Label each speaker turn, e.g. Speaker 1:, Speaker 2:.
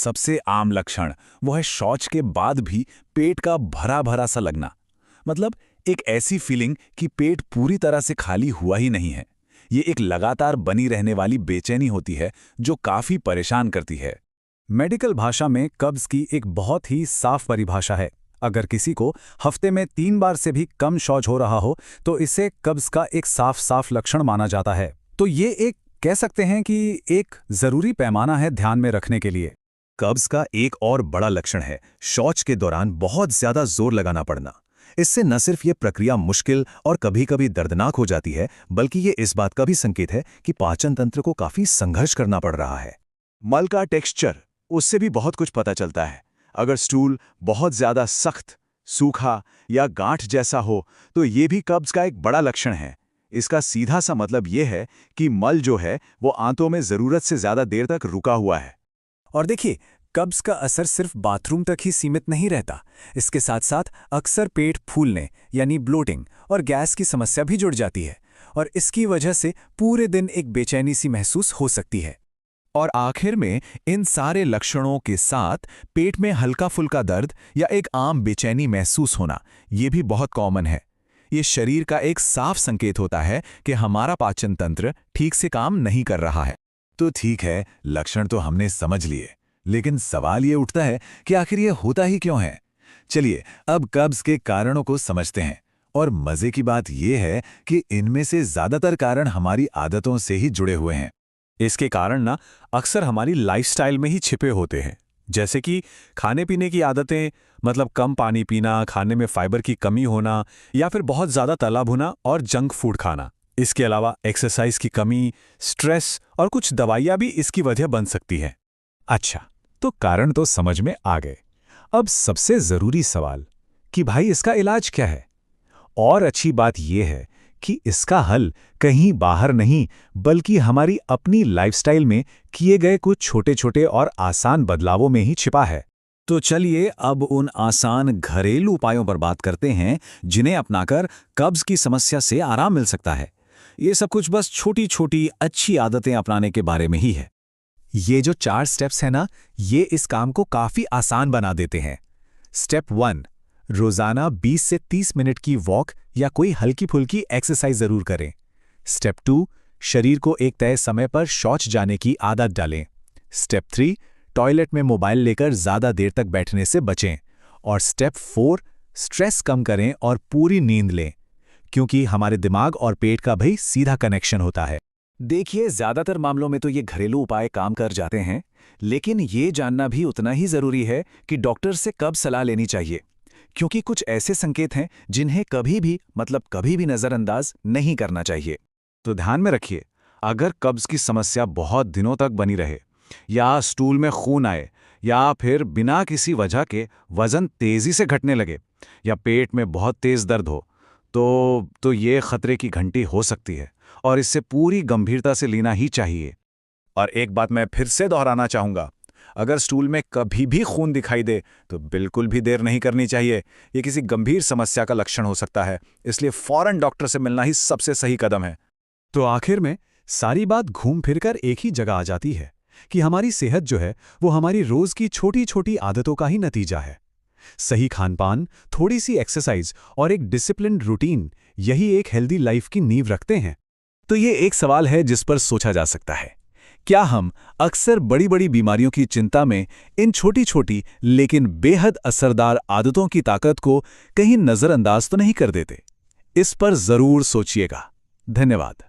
Speaker 1: सबसे आम लक्षण वो है शौच के बाद भी पेट का भरा भरा सा लगना। मतलब एक ऐसी फीलिंग कि पेट पूरी तरह से खाली हुआ ही नहीं है। ये एक लगातार बनी रहने वाली बेचैनी होती है जो काफी परेशान करती है।
Speaker 2: मेडिकल भाषा में कब्ज की एक बहुत ही साफ परिभाषा है। अगर किसी को हफ्ते में 3 बार से भी कम शौच हो रहा हो तो इसे कब्ज का एक साफ साफ लक्षण माना जाता है। तो ये एक कह सकते हैं कि एक जरूरी पैमाना है ध्यान में रखने के लिए।
Speaker 3: कब्ज का एक और बड़ा लक्षण है शौच के दौरान बहुत ज्यादा जोर लगाना पड़ना। इससे न सिर्फ ये प्रक्रिया मुश्किल और कभी-कभी दर्दनाक हो जाती है, बल्कि ये इस बात का भी संकेत है कि पाचन तंत्र को काफी संघर्ष करना पड़ रहा है।
Speaker 4: मल का टेक्सचर, उससे भी बहुत कुछ पता चलता है। अगर स्टूल बहुत ज्यादा सख्त, सूखा या गांठ जैसा हो तो ये भी कब्ज का एक बड़ा लक्षण है। इसका सीधा सा मतलब ये है कि मल जो है वो आंतों में जरूरत से ज्यादा देर तक रुका हुआ है।
Speaker 2: और देखिए, कब्ज का असर सिर्फ बाथरूम तक ही सीमित नहीं रहता। इसके साथ साथ अक्सर पेट फूलने यानी ब्लोटिंग और गैस की समस्या भी जुड़ जाती है, और इसकी वजह से पूरे दिन एक बेचैनी सी महसूस हो सकती है।
Speaker 3: और आखिर में इन सारे लक्षणों के साथ पेट में हल्का फुल्का दर्द या एक आम बेचैनी महसूस होना, ये भी बहुत कॉमन है। ये शरीर का एक साफ संकेत होता है कि हमारा पाचन तंत्र ठीक से काम नहीं कर रहा है।
Speaker 1: तो ठीक है, लक्षण तो हमने समझ लिए, लेकिन सवाल ये उठता है कि आखिर ये होता ही क्यों है। चलिए अब कब्ज के कारणों को समझते हैं। और मजे की बात यह है कि इनमें से ज्यादातर कारण हमारी आदतों से ही जुड़े हुए हैं।
Speaker 2: इसके कारण ना अक्सर हमारी लाइफस्टाइल में ही छिपे होते हैं, जैसे कि खाने पीने की आदतें, मतलब कम पानी पीना, खाने में फाइबर की कमी होना, या फिर बहुत ज़्यादा तला भुना और जंक फूड खाना। इसके अलावा एक्सरसाइज की कमी, स्ट्रेस और कुछ दवाइयाँ भी इसकी वजह बन सकती हैं।
Speaker 1: अच्छा, तो कारण तो समझ में आ गए। अब सबसे जरूरी सवाल कि भाई इसका इलाज क्या है। और अच्छी बात यह है कि इसका हल कहीं बाहर नहीं, बल्कि हमारी अपनी लाइफस्टाइल में किए गए कुछ छोटे छोटे और आसान बदलावों में ही छिपा है। तो चलिए अब उन आसान घरेलू उपायों पर बात करते हैं जिन्हें अपनाकर कब्ज की समस्या से आराम मिल सकता है। ये सब कुछ बस छोटी छोटी अच्छी आदतें अपनाने के बारे में ही है।
Speaker 2: ये जो 4 स्टेप्स हैं ना, ये इस काम को काफी आसान बना देते हैं। स्टेप 1, रोजाना 20 से 30 मिनट की वॉक या कोई हल्की फुल्की एक्सरसाइज जरूर करें। स्टेप 2, शरीर को एक तय समय पर शौच जाने की आदत डालें। स्टेप 3, टॉयलेट में मोबाइल लेकर ज्यादा देर तक बैठने से बचें। और स्टेप 4, स्ट्रेस कम करें और पूरी नींद लें, क्योंकि हमारे दिमाग और पेट का भी सीधा कनेक्शन होता है।
Speaker 1: देखिए, ज्यादातर मामलों में तो ये घरेलू उपाय काम कर जाते हैं, लेकिन ये जानना भी उतना ही जरूरी है कि डॉक्टर से कब सलाह लेनी चाहिए, क्योंकि कुछ ऐसे संकेत हैं जिन्हें कभी भी नजरअंदाज नहीं करना चाहिए। तो ध्यान में रखिए, अगर कब्ज की समस्या बहुत दिनों तक बनी रहे, या स्टूल में खून आए, या फिर बिना किसी वजह के वजन तेजी से घटने लगे, या पेट में बहुत तेज दर्द हो, तो ये खतरे की घंटी हो सकती है और इससे पूरी गंभीरता से लेना ही चाहिए। और एक बात मैं फिर से दोहराना चाहूंगा, अगर स्टूल में कभी भी खून दिखाई दे तो बिल्कुल भी देर नहीं करनी चाहिए। ये किसी गंभीर समस्या का लक्षण हो सकता है, इसलिए फौरन डॉक्टर से मिलना ही सबसे सही कदम है।
Speaker 2: तो आखिर में सारी बात घूम फिरकर एक ही जगह आ जाती है कि हमारी सेहत जो है वो हमारी रोज की छोटी छोटी आदतों का ही नतीजा है। सही खानपान, थोड़ी सी एक्सरसाइज और एक डिसिप्लिन्ड रूटीन, यही एक हेल्दी लाइफ की नींव रखते हैं।
Speaker 1: तो ये एक सवाल है जिस पर सोचा जा सकता है, क्या हम अक्सर बड़ी बड़ी बीमारियों की चिंता में इन छोटी छोटी लेकिन बेहद असरदार आदतों की ताकत को कहीं नजरअंदाज तो नहीं कर देते? इस पर जरूर सोचिएगा। धन्यवाद।